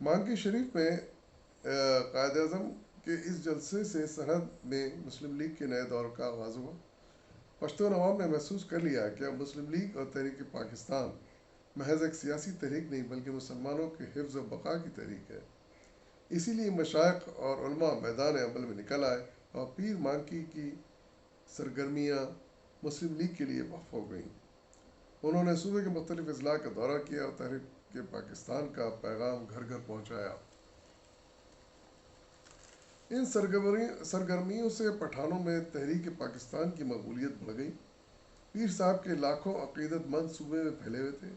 مانکی شریف میں قائد اعظم کے اس جلسے سے سرحد میں مسلم لیگ کے نئے دور کا آغاز ہوا۔ پشتون عوام نے محسوس کر لیا کہ اب مسلم لیگ اور تحریک پاکستان محض ایک سیاسی تحریک نہیں بلکہ مسلمانوں کے حفظ و بقا کی تحریک ہے۔ اسی لیے مشائخ اور علماء میدان عمل میں نکل آئے اور پیر مانکی کی سرگرمیاں مسلم لیگ کے لیے وقف ہو گئیں۔ انہوں نے صوبے کے مختلف اضلاع کا دورہ کیا اور تحریک پاکستان کا پیغام گھر گھر پہنچایا۔ ان سرگرمیوں سے پٹھانوں میں تحریک پاکستان کی مقبولیت بڑھ گئی۔ پیر صاحب کے لاکھوں عقیدت مند صوبے میں پھیلے ہوئے تھے۔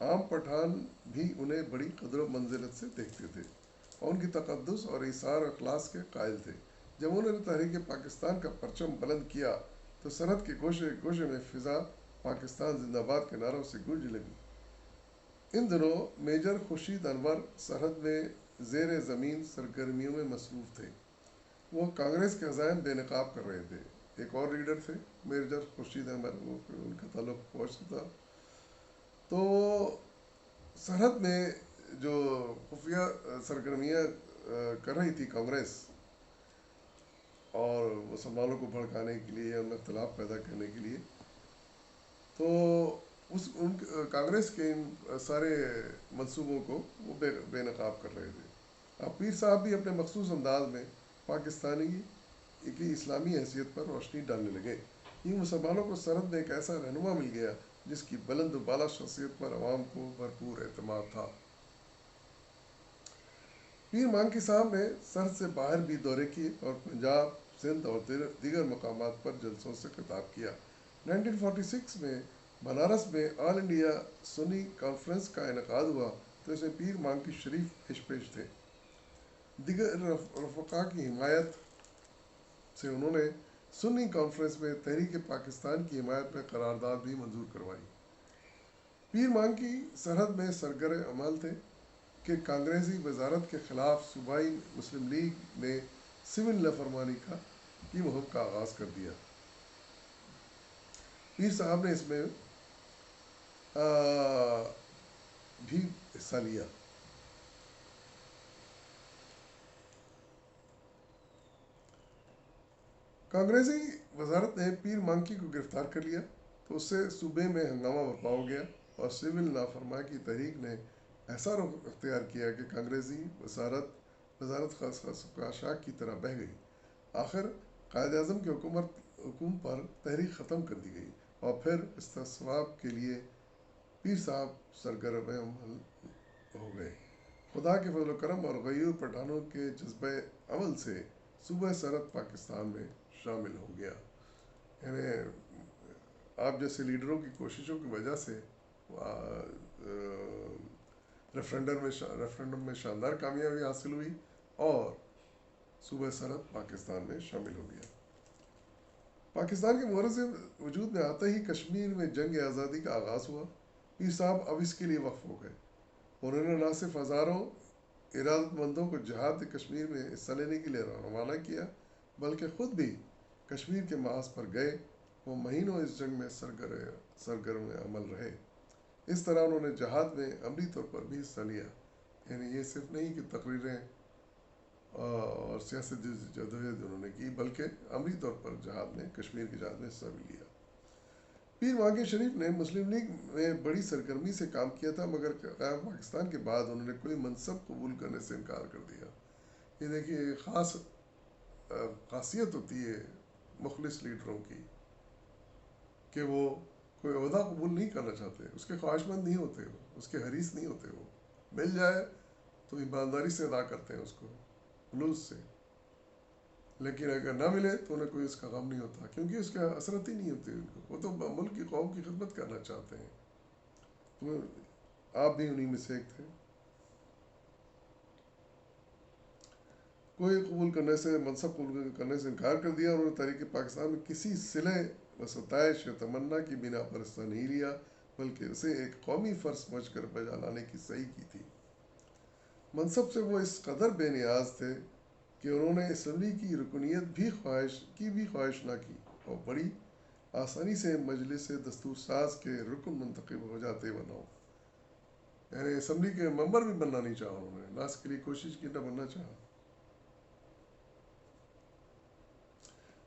عام پٹھان بھی انہیں بڑی قدر و منزلت سے دیکھتے تھے اور ان کی تقدس اور ایثار اخلاص کے قائل تھے۔ جب انہوں نے تحریک پاکستان کا پرچم بلند کیا تو سرحد کے گوشے گوشے میں فضا پاکستان زندہ باد کے نعروں سے گونج لگی۔ ان دنوں میجر خورشید انور سرحد میں زیر زمین سرگرمیوں میں مصروف تھے۔ وہ کانگریس کے عزائم بے نقاب کر رہے تھے۔ ایک اور لیڈر تھے میجر خورشید انور، وہ ان کا تعلق فوج سے تھا۔ تو سرحد میں جو خفیہ سرگرمیاں کر رہی تھی کانگریس، اور مسلمانوں کو بھڑکانے کے لیے، ان میں اختلاف پیدا کرنے کے لیے، تو کانگریس کے ان سارے منصوبوں کو وہ بے نقاب کر رہے تھے۔ اب پیر صاحب بھی اپنے مخصوص انداز میں پاکستانی کی اسلامی حیثیت پر روشنی ڈالنے لگے۔ یہ مسلمانوں کو سرحد میں ایک ایسا رہنما مل گیا جس کی بلند و بالا شخصیت پر عوام کو بھرپور اعتماد تھا۔ پیر مانکی صاحب نے سرحد سے باہر بھی دورے کیے اور پنجاب، سندھ اور دیگر مقامات پر جلسوں سے خطاب کیا۔ 1946 میں بنارس میں آل انڈیا سنی کانفرنس کا انعقاد ہوا تو اس میں پیر مانکی شریف پیش تھے۔ دیگر رفقا کی حمایت سے انہوں نے سنی کانفرنس میں تحریک پاکستان کی حمایت میں قرارداد بھی منظور کروائی۔ پیر مانکی سرحد میں سرگرم عمل تھے کہ کانگریسی وزارت کے خلاف صوبائی مسلم لیگ نے سول نافرمانی کی مہم کا آغاز کر دیا۔ پیر صاحب نے اس میں بھی حصہ لیا۔ کانگریسی وزارت نے پیر مانکی کو گرفتار کر لیا تو اس سے صوبے میں ہنگامہ برپا ہو گیا اور سول نافرمانی کی تحریک نے ایسا رخ اختیار کیا کہ کانگریسی وزارت خاشاک کی طرح بہہ گئی۔ آخر قائد اعظم کے حکم پر تحریک ختم کر دی گئی اور پھر استصواب کے لیے پیر صاحب سرگرم عمل ہو گئے۔ خدا کے فضل و کرم اور غیور پٹھانوں کے جذبہ عمل سے صوبہ سرحد پاکستان میں شامل ہو گیا۔ یعنی آپ جیسے لیڈروں کی کوششوں کی وجہ سے ریفرنڈم میں شاندار کامیابی حاصل ہوئی اور صوبہ سرحد پاکستان میں شامل ہو گیا۔ پاکستان کے معرض وجود میں آتے ہی کشمیر میں جنگ آزادی کا آغاز ہوا۔ پیر صاحب اب اس کے لیے وقف ہو گئے۔ انہوں نے نہ صرف ہزاروں ارادت مندوں کو جہاد کشمیر میں حصہ لینے کے لیے روانہ کیا بلکہ خود بھی کشمیر کے محاذ پر گئے۔ وہ مہینوں اس جنگ میں سرگرم عمل رہے۔ اس طرح انہوں نے جہاد میں عملی طور پر بھی حصہ لیا۔ یعنی یہ صرف نہیں کہ تقریریں اور سیاست جدوجہد انہوں نے کی بلکہ عملی طور پر جہاد میں، کشمیر کے جہاد میں حصہ بھی لیا۔ پیر مانکی شریف نے مسلم لیگ میں بڑی سرگرمی سے کام کیا تھا مگر قیام پاکستان کے بعد انہوں نے کوئی منصب قبول کرنے سے انکار کر دیا۔ یہ دیکھیے خاص خاصیت ہوتی ہے مخلص لیڈروں کی کہ وہ کوئی عہدہ قبول نہیں کرنا چاہتے، اس کے خواہش مند نہیں ہوتے، اس کے حریص نہیں ہوتے۔ وہ مل جائے تو ایمانداری سے ادا کرتے ہیں اس کو، خلوص سے، لیکن اگر نہ ملے تو انہیں کوئی اس کا غم نہیں ہوتا کیونکہ اس کا اثرت ہی نہیں ہوتی ان کو۔ وہ تو ملک کی قوم کی خدمت کرنا چاہتے ہیں۔ تو آپ بھی انہی میں سے ایک تھے۔ کوئی قبول کرنے سے، منصب قبول کرنے سے انکار کر دیا۔ انہوں نے تحریک پاکستان میں کسی صلح و ستائش یا تمنا کی بنا پر حصہ نہیں لیا بلکہ اسے ایک قومی فرض سمجھ کر بجا لانے کی صحیح کی تھی۔ منصب سے وہ اس قدر بے نیاز تھے کہ انہوں نے اسمبلی کی رکنیت بھی خواہش نہ کی اور بڑی آسانی سے مجلس دستور ساز کے رکن منتخب ہو جاتے ورنہ یعنی اسمبلی کے ممبر بھی بننا نہیں چاہا انہوں نے، لاسٹ کے لیے کوشش کی نہ بننا چاہا۔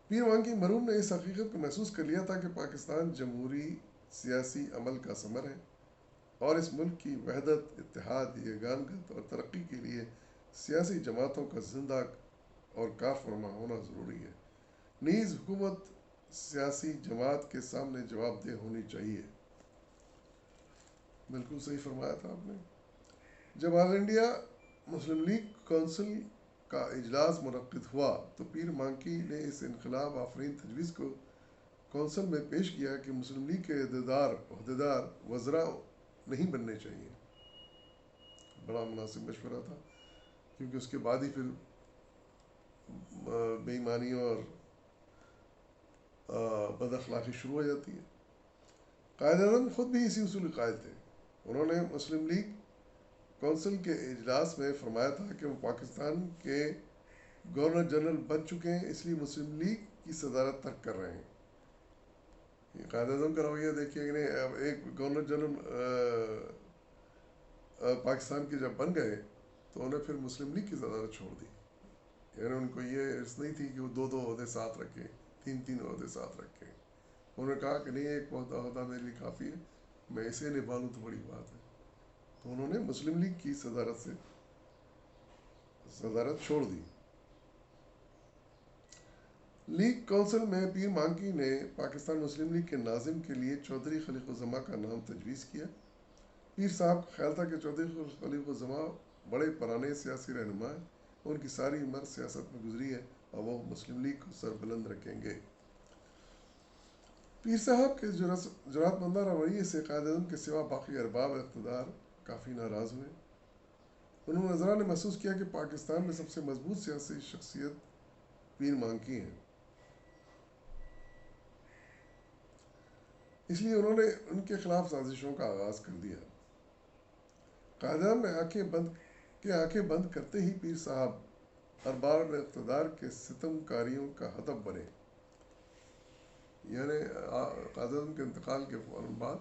پیر مانکی مرحوم نے اس حقیقت کو محسوس کر لیا تھا کہ پاکستان جمہوری سیاسی عمل کا ثمر ہے اور اس ملک کی وحدت، اتحاد، یگانگت اور ترقی کے لیے سیاسی جماعتوں کا زندہ اور کارفرما ہونا ضروری ہے۔ نیز حکومت سیاسی جماعت کے سامنے جواب دہ ہونی چاہیے۔ بالکل صحیح فرمایا تھا آپ نے۔ جب آل انڈیا مسلم لیگ کونسل کا اجلاس منعقد ہوا تو پیر مانکی نے اس انقلاب آفرین تجویز کو کونسل میں پیش کیا کہ مسلم لیگ کے عہدیدار وزراء نہیں بننے چاہیے۔ بڑا مناسب مشورہ تھا، کیونکہ اس کے بعد ہی پھر بے ایمانی اور بد اخلاقی شروع ہو جاتی ہے۔ قائد اعظم خود بھی اسی اصول کے قائل تھے۔ انہوں نے مسلم لیگ کونسل کے اجلاس میں فرمایا تھا کہ وہ پاکستان کے گورنر جنرل بن چکے ہیں، اس لیے مسلم لیگ کی صدارت ترک کر رہے ہیں۔ یہ قائد اعظم کا رویہ دیکھیے کہ نہیں، ایک گورنر جنرل پاکستان کے جب بن گئے تو انہیں پھر مسلم لیگ کی صدارت چھوڑ دی۔ یعنی ان کو یہ حرص نہیں تھی کہ وہ دو عہدے ساتھ رکھیں، تین عہدے ساتھ رکھیں۔ انہوں نے کہا کہ نہیں، ایک عہدہ میرے لیے کافی ہے، میں اسے نبھا لوں تو بڑی بات ہے۔ تو انہوں نے مسلم لیگ کی صدارت چھوڑ دی۔ لیگ کونسل میں پیر مانکی نے پاکستان مسلم لیگ کے ناظم کے لیے چودھری خلیق الزماں کا نام تجویز کیا۔ پیر صاحب کا خیال تھا کہ چودھری خلیق الزماں بڑے پرانے سیاسی رہنما ہیں، ان کی ساری عمر سیاست میں گزری ہے اور وہ مسلم لیگ کو سربلند رکھیں گے۔ پیر صاحب کے جرات مندانہ رویے سے قائد اعظم کے سوا باقی ارباب اقتدار کافی ناراض ہوئے۔ انہوں نے نظرا نے محسوس کیا کہ پاکستان میں سب سے مضبوط سیاسی شخصیت پیر مانکی ہیں، اس لیے انہوں نے ان کے خلاف سازشوں کا آغاز کر دیا۔ قائد اعظم نے آنکھیں بند کرتے ہی پیر صاحب ارباب اقتدار کے ستم کاریوں کا ہدف بنے۔ یعنی قائد اعظم کے انتقال کے فوراً بعد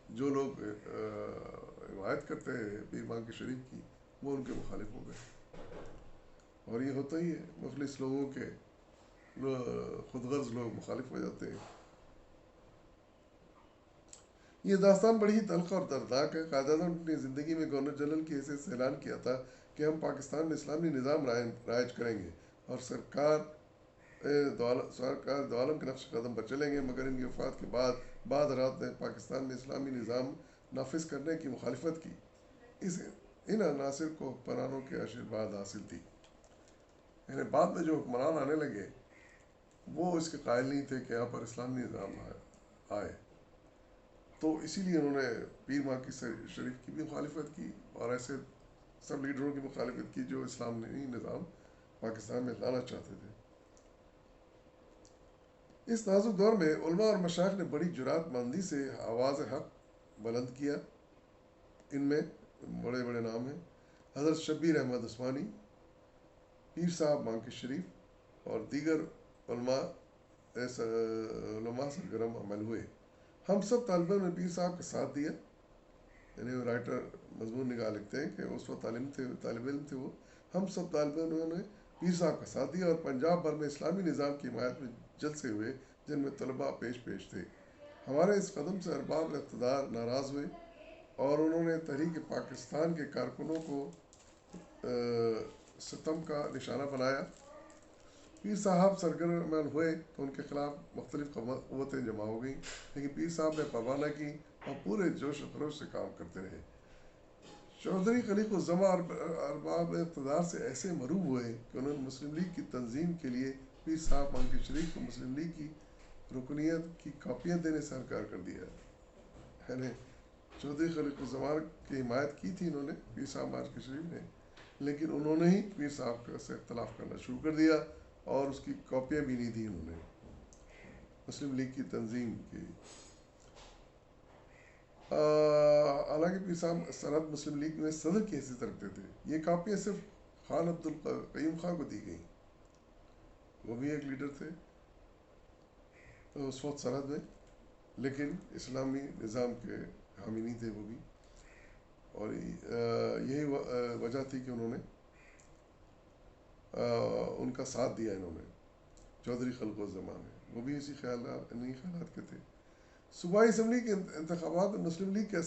جو لوگ حمایت کرتے ہیں پیر مانکی شریف کی، وہ ان کے مخالف ہو گئے۔ اور یہ ہوتا ہی ہے، مخلص لوگوں کے خود غرض لوگ مخالف ہو جاتے ہیں۔ یہ داستان بڑی ہی تلخ اور دردناک ہے۔ قائد اعظم نے اپنی زندگی میں گورنر جنرل کی حیثیت سے اعلان کیا تھا کہ ہم پاکستان میں اسلامی نظام رائج کریں گے اور سرکار دو عالم کے نقش قدم پر چلیں گے، مگر ان کی وفات کے بعد بعض حضرات نے پاکستان میں اسلامی نظام نافذ کرنے کی مخالفت کی۔ ان عناصر کو حکمرانوں کے آشرواد حاصل تھی۔ یعنی بعد میں جو حکمران آنے لگے وہ اس کے قائل نہیں تھے کہ یہاں پر اسلامی نظام آئے، تو اسی لیے انہوں نے پیر مانکی شریف کی بھی مخالفت کی اور ایسے سب لیڈروں کی مخالفت کی جو اسلامی نظام پاکستان میں لانا چاہتے تھے۔ اس نازک دور میں علماء اور مشائخ نے بڑی جرات مندی سے آواز حق بلند کیا۔ ان میں بڑے بڑے نام ہیں: حضرت شبیر احمد عثمانی، پیر صاحب مانکی شریف اور دیگر علماء سرگرم عمل ہوئے۔ ہم سب طالبان نے پیر صاحب کا ساتھ دیا۔ یعنی رائٹر مضمون نگاہ لکھتے ہیں کہ اس وقت طالب علم تھے وہ۔ ہم سب طالب علموں نے پیر صاحب کا ساتھ دیا اور پنجاب بھر میں اسلامی نظام کی حمایت میں جلسے ہوئے جن میں طلباء پیش تھے۔ ہمارے اس قدم سے ارباب اقتدار ناراض ہوئے اور انہوں نے تحریک پاکستان کے کارکنوں کو ستم کا نشانہ بنایا۔ پیر صاحب سرگرم ہوئے تو ان کے خلاف مختلف قوتیں جمع ہو گئیں، لیکن پیر صاحب نے پرواہ نہ کی اور پورے جوش و خروش سے کام کرتے رہے۔ چودھری خلیق الزماں ارباب اقتدار سے ایسے مروب ہوئے کہ انہوں نے مسلم لیگ کی تنظیم کے لیے پیر صاحب مانکی شریف کو مسلم لیگ کی رکنیت کی کاپیاں دینے سے انکار کر دیا۔ یعنی چودھری خلیق الزماں کی حمایت کی تھی انہوں نے، پیر صاحب مانکی شریف نے، لیکن انہوں نے ہی پیر صاحب سے اختلاف کرنا شروع کر دیا اور اس کی کاپیاں بھی نہیں دی انہوں نے مسلم لیگ کی تنظیم کی۔ حالانکہ پیر صاحب سرحد مسلم لیگ میں صدر کی حیثیت رکھتے تھے۔ یہ کاپیاں صرف خان عبدالقیوم خان کو دی گئیں، وہ بھی ایک لیڈر تھے اس وقت سرحد میں، لیکن اسلامی نظام کے حامی نہیں تھے وہ بھی۔ یہی وجہ تھی کہ انہوں نے ان کا ساتھ دیا انہوں نے چودھری خلق الزمان نے، وہ بھی اسی انہی خیالات کے تھے۔ صوبائی اسمبلی کے انتخابات میں مسلم لیگ کے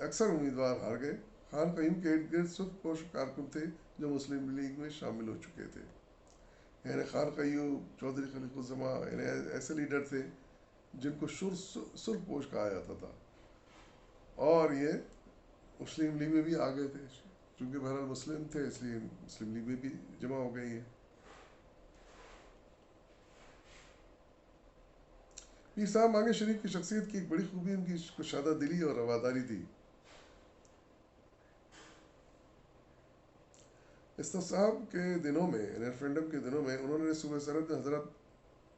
اکثر امیدوار ہار گئے۔ خان قیوم کے ارد گرد سرخ پوش کارکن تھے جو مسلم لیگ میں شامل ہو چکے تھے، یعنی خان قیوم، چودھری خلق الزمان، یعنی ایسے لیڈر تھے جن کو سرخ پوش کہا جاتا تھا، اور یہ مسلم لیگ میں بھی آ گئے تھے، چونکہ بہرحال مسلم تھے اس لیے مسلم لیگ میں بھی جمع ہو گئی ہے۔ پیر صاحب مانگے شریف کی شخصیت کی ایک بڑی خوبی ان کی کشادہ دلی اور رواداری تھی۔ استصحاب کے دنوں میں، ریفرینڈم کے دنوں میں، انہوں نے صوبہ سرحد میں حضرت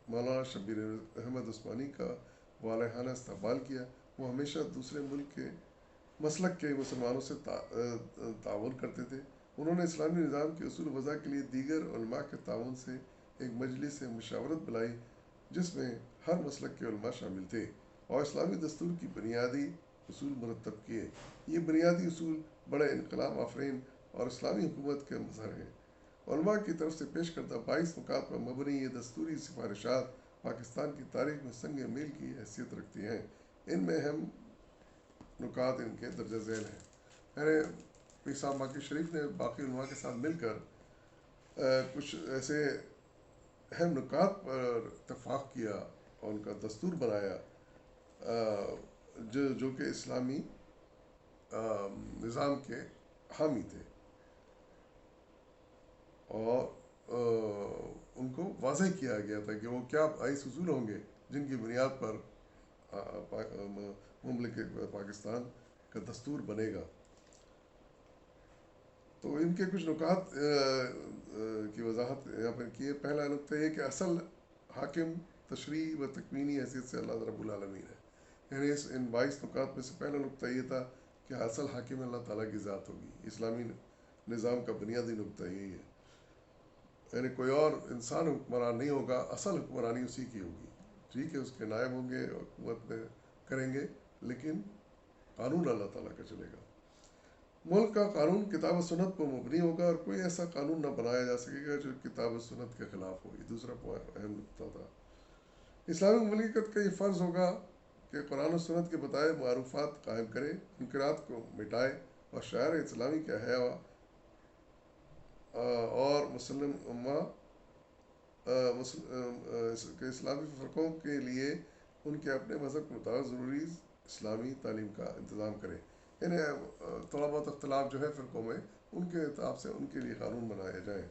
مولانا شبیر احمد عثمانی کا والہانہ استقبال کیا۔ وہ ہمیشہ دوسرے ملک کے مسلک کے مسلمانوں سے تعاون کرتے تھے۔ انہوں نے اسلامی نظام کے اصول وضع کے لیے دیگر علماء کے تعاون سے ایک مجلس مشاورت بلائی جس میں ہر مسلک کے علماء شامل تھے، اور اسلامی دستور کی بنیادی اصول مرتب کیے۔ یہ بنیادی اصول بڑے انقلاب آفرین اور اسلامی حکومت کے مظہر ہیں۔ علماء کی طرف سے پیش کردہ 22 نکات پر مبنی یہ دستوری سفارشات پاکستان کی تاریخ میں سنگ میل کی حیثیت رکھتی ہیں۔ ان میں اہم نکات ان کے درجہ ذیل ہیں۔ میرے پیر صاحب مکی شریف نے باقی علماء کے ساتھ مل کر کچھ ایسے اہم نکات پر اتفاق کیا اور ان کا دستور بنایا جو کہ اسلامی نظام کے حامی تھے، اور ان کو واضح کیا گیا تھا کہ وہ کیا 22 اصول ہوں گے جن کی بنیاد پر مملکت پاکستان کا دستور بنے گا۔ تو ان کے کچھ نکات کی وضاحت یہاں پر کی ہے۔ پہلا نقطہ یہ کہ اصل حاکم تشریعی و تکوینی حیثیت سے اللہ رب العالمین ہے، یعنی ان 22 نکات میں سے پہلا نقطہ یہ تھا کہ اصل حاکم اللہ تعالیٰ کی ذات ہوگی۔ اسلامی نظام کا بنیادی نقطہ یہی ہے، یعنی کوئی اور انسان حکمران نہیں ہوگا، اصل حکمرانی اسی کی ہوگی۔ ٹھیک ہے، اس کے نائب ہوں گے، حکومت میں کریں گے، لیکن قانون اللہ تعالیٰ کا چلے گا۔ ملک کا قانون کتاب و سنت پر مبنی ہوگا اور کوئی ایسا قانون نہ بنایا جا سکے گا جو کتاب و سنت کے خلاف ہو۔ یہ دوسرا اہم نقطہ تھا۔ اسلامی مملکت کا یہ فرض ہوگا کہ قرآن و سنت کے بتائے معروفات قائم کرے، منکرات کو مٹائے، اور شعائر اسلامی کے احیا اور مسلم امہ کے اسلامی فرقوں کے لیے ان کے اپنے مذہب کے مطابق ضروری اسلامی تعلیم کا انتظام کرے۔ یعنی تھوڑا بہت اختلاف جو ہے فرقوں میں، ان کے حساب سے ان کے لیے قانون بنائے جائیں۔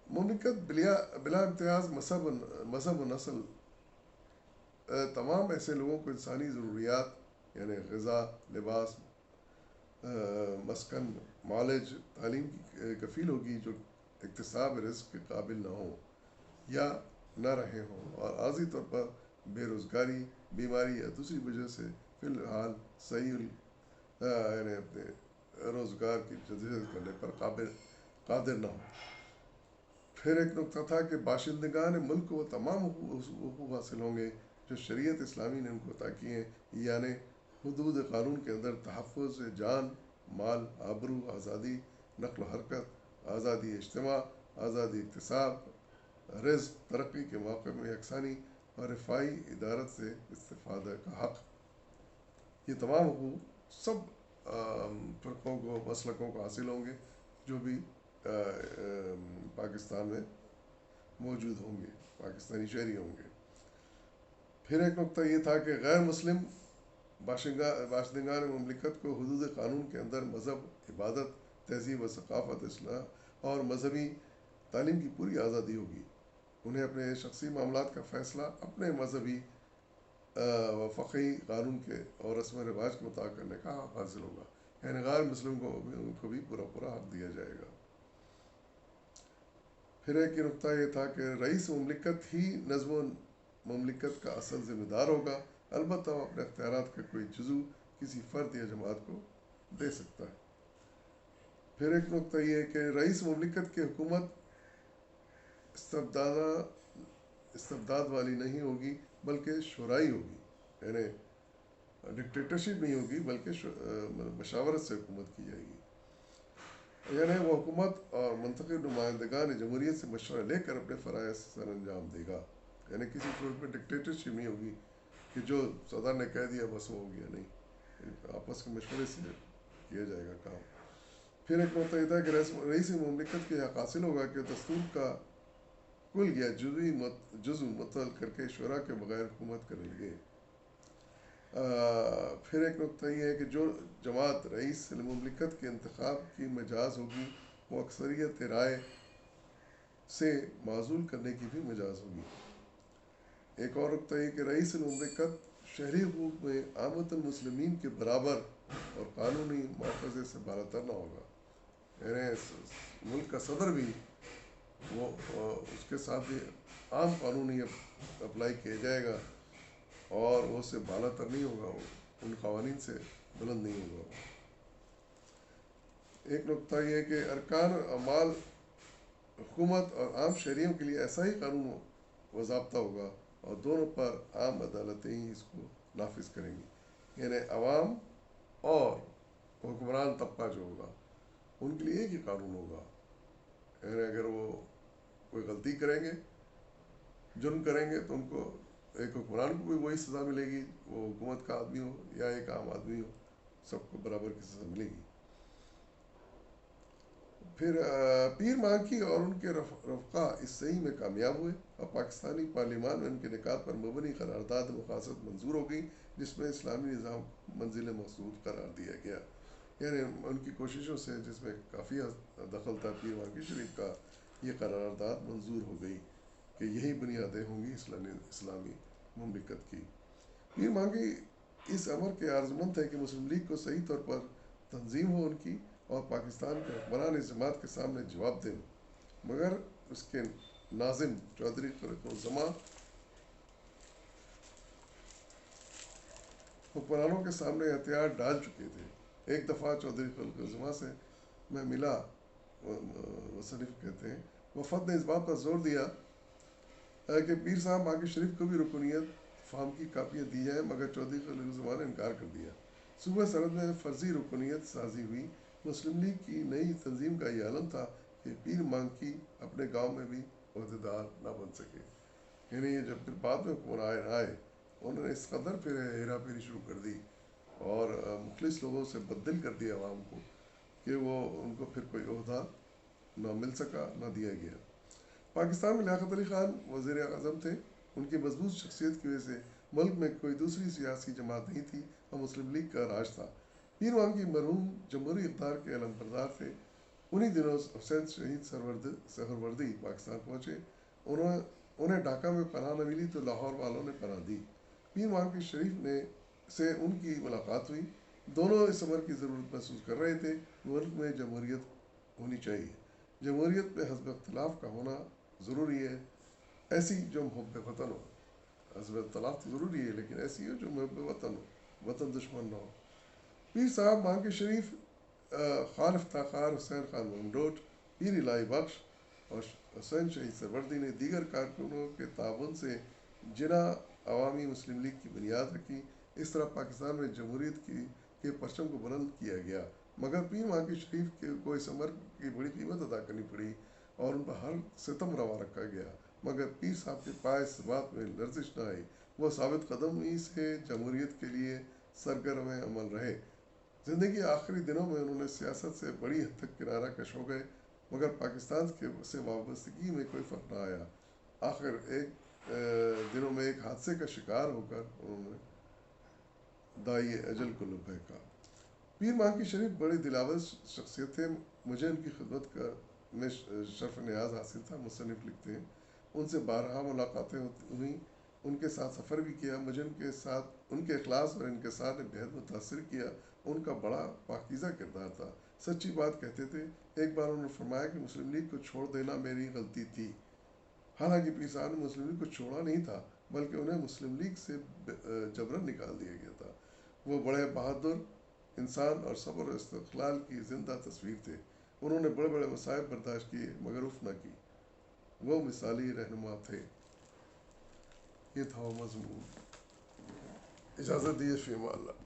مملکت بلا امتیاز مذہب و نسل تمام ایسے لوگوں کو انسانی ضروریات یعنی غذا، لباس، مسکن، معالج، تعلیم کی کفیل ہوگی، جو اکتساب رزق کے قابل نہ ہوں یا نہ رہے ہوں، اور عارضی طور پر بے روزگاری، بیماری یا دوسری وجہ سے فی الحال صحیح یعنی اپنے روزگار کی جدوجہد کرنے پر قادر نہ ہوں۔ پھر ایک نقطہ تھا کہ باشندگان ملک کو وہ تمام حقوق حاصل ہوں گے جو شریعت اسلامی نے ان کو عطا کیے ہیں، یعنی حدود قانون کے اندر تحفظ جان، مال، آبرو، آزادی نقل و حرکت، آزادی اجتماع، آزادی اکتساب، رزق، ترقی کے موقع میں یکسانی اور رفاہی ادارت سے استفادہ کا حق۔ یہ تمام حقوق سب فرقوں کو، مسلکوں کو حاصل ہوں گے جو بھی پاکستان میں موجود ہوں گے، پاکستانی شہری ہوں گے۔ پھر ایک نقطہ یہ تھا کہ غیر مسلم باشندگان مملکت کو حدود قانون کے اندر مذہب، عبادت، تہذیب و ثقافت، اصلاح اور مذہبی تعلیم کی پوری آزادی ہوگی۔ انہیں اپنے شخصی معاملات کا فیصلہ اپنے مذہبی و فقہی قانون کے اور رسم و رواج کے مطابق کرنے کا حق حاصل ہوگا، یعنی غیر مسلم کو بھی پورا حق دیا جائے گا۔ پھر ایک نقطہ یہ تھا کہ رئیس مملکت ہی نظم و مملکت کا اصل ذمہ دار ہوگا، البتہ وہ اپنے اختیارات کا کوئی جزو کسی فرد یا جماعت کو دے سکتا ہے۔ پھر ایک نقطہ یہ ہے کہ رئیس مملکت کی حکومت استبداد والی نہیں ہوگی بلکہ شورائی ہوگی، یعنی ڈکٹیٹرشپ نہیں ہوگی بلکہ مشاورت سے حکومت کی جائے گی، یعنی وہ حکومت اور منتخب نمائندگان جمہوریت سے مشورہ لے کر اپنے فرائض سر انجام دے گا، یعنی کسی صورت میں ڈکٹیٹرشپ نہیں ہوگی کہ جو صدر نے کہہ دیا بس وہ ہو گیا، نہیں، آپس کے مشورے سے کیا جائے گا کام۔ پھر ایک نقطہ یہ تھا کہ رئیس مملکت کے حق حاصل ہوگا کہ دستور کا کل یا جزو متعل کر کے شورا کے بغیر حکومت کریں گے۔ پھر ایک نقطہ یہ ہے کہ جو جماعت رئیس مملکت کے انتخاب کی مجاز ہوگی وہ اکثریت رائے سے معزول کرنے کی بھی مجاز ہوگی۔ ایک اور نقطہ یہ کہ رئیس مملکت شہری حقوق میں عامة المسلمین کے برابر اور قانونی مواخذے سے بالاتر نہ ہوگا، یعنی ملک کا صدر بھی وہ اس کے ساتھ بھی عام قانونی اپلائی کیا جائے گا اور وہ اس سے بالاتر نہیں ہوگا، وہ ان قوانین سے بلند نہیں ہوگا۔ ایک نقطہ یہ ہے کہ ارکان اعمال حکومت اور عام شہریوں کے لیے ایسا ہی قانون و ضابطہ ہوگا اور دونوں پر عام عدالتیں ہی اس کو نافذ کریں گی، یعنی عوام اور حکمران طبقہ جو ہوگا ان کے لیے ایک ہی قانون ہوگا، یعنی اگر وہ کوئی غلطی کریں گے، جرم کریں گے تو ان کو ایک حکمران کو بھی وہی سزا ملے گی، وہ حکومت کا آدمی ہو یا ایک عام آدمی ہو، سب کو برابر کی سزا ملے گی۔ پھر پیر مانکی اور ان کے رفقا اس صحیح میں کامیاب ہوئے اور پاکستانی پارلیمان میں ان کے نکات پر مبنی قرارداد مقاصد منظور ہو گئی، جس میں اسلامی نظام منزل مقصود قرار دیا گیا، یعنی ان کی کوششوں سے جس میں کافی دخل تھا پیر مانکی شریف کا، یہ قرارداد منظور ہو گئی کہ یہی بنیادیں ہوں گی اسلامی مملکت کی۔ پیر مانکی اس امر کے عرضمند تھے کہ مسلم لیگ کو صحیح طور پر تنظیم ہو ان کی اور پاکستان کے حکمران اس جماعت کے سامنے جواب دیں، مگر اس کے ناظم چودھری خلق الزماں حکمرانوں کے سامنے ہتھیار ڈال چکے تھے۔ ایک دفعہ چودھری خلق الزماں سے میں ملا، مصنف کہتے ہیں، وفد نے اس بات پر زور دیا کہ پیر صاحب مانکی شریف کو بھی رکنیت فارم کی کاپیاں دی جائیں، مگر چودھری خلق الزماں نے انکار کر دیا۔ صوبہ سرحد میں فرضی رکنیت سازی ہوئی۔ مسلم لیگ کی نئی تنظیم کا یہ عالم تھا کہ پیر مانکی اپنے گاؤں میں بھی عہدیدار نہ بن سکے، یعنی یہ جب پھر بعد میں حکمران آئے انہوں نے اس قدر پھر ہیرا پھیری شروع کر دی اور مخلص لوگوں سے بددل کر دیا عوام کو کہ وہ ان کو پھر کوئی عہدہ نہ مل سکا، نہ دیا گیا۔ پاکستان میں لیاقت علی خان وزیر اعظم تھے، ان کی مضبوط شخصیت کی وجہ سے ملک میں کوئی دوسری سیاسی جماعت نہیں تھی اور مسلم لیگ کا راج تھا۔ پیر مانکی مرحوم جمہوری اقتدار کے علم بردار تھے۔ انہی دنوں حسین شہید سہروردی پاکستان پہنچے، انہیں ڈھاکہ میں پناہ نہ ملی تو لاہور والوں نے پناہ دی۔ پیر مانکی شریف سے ان کی ملاقات ہوئی، دونوں اس امر کی ضرورت محسوس کر رہے تھے، ملک میں جمہوریت ہونی چاہیے، جمہوریت میں حزب اختلاف کا ہونا ضروری ہے، ایسی جو محب وطن ہو۔ حزب اختلاف تو ضروری ہے لیکن ایسی ہو جو محب وطن ہو، وطن دشمن نہ ہو۔ پیر صاحب مانکی شریف، خان افتخار حسین خان ممڈوٹ، پیر الہی بخش اور حسین شہید سہروردی نے دیگر کارکنوں کے تعاون سے جنا عوامی مسلم لیگ کی بنیاد رکھی۔ اس طرح پاکستان میں جمہوریت کے پرچم کو بلند کیا گیا، مگر پیر مانکی شریف کو اس امر کی بڑی قیمت ادا کرنی پڑی اور ان پر ہر ستم روا رکھا گیا، مگر پیر صاحب کے پائے اس بات میں لرزش نہ آئی، وہ ثابت قدمی سے جمہوریت کے لیے سرگرم عمل رہے۔ زندگی آخری دنوں میں انہوں نے سیاست سے بڑی حد تک کنارہ کش ہو گئے، مگر پاکستان سے وابستگی میں کوئی فرق نہ آیا۔ آخر ایک دنوں میں ایک حادثے کا شکار ہو کر انہوں نے دائی اجل کو لبھیکا۔ پیر مانکی شریف بڑے دلاور شخصیت تھے، مجھے ان کی خدمت میں شرف نیاز حاصل تھا۔ مصنف لکھتے ہیں، ان سے بارہا ملاقاتیں ہوئیں، ان کے ساتھ سفر بھی کیا، مجھے ان کے اخلاص اور انکسار نے بہت متاثر کیا۔ ان کا بڑا پاکیزہ کردار تھا، سچی بات کہتے تھے۔ ایک بار انہوں نے فرمایا کہ مسلم لیگ کو چھوڑ دینا میری غلطی تھی، حالانکہ پیر صاحب نے مسلم لیگ کو چھوڑا نہیں تھا بلکہ انہیں مسلم لیگ سے جبرن نکال دیا گیا تھا۔ وہ بڑے بہادر انسان اور صبر و استقلال کی زندہ تصویر تھے، انہوں نے بڑے بڑے مصائب برداشت کیے مگر اف نہ کی، وہ مثالی رہنما تھے۔ یہ تھا وہ مضمون۔ اجازت دیے، فی امان اللہ۔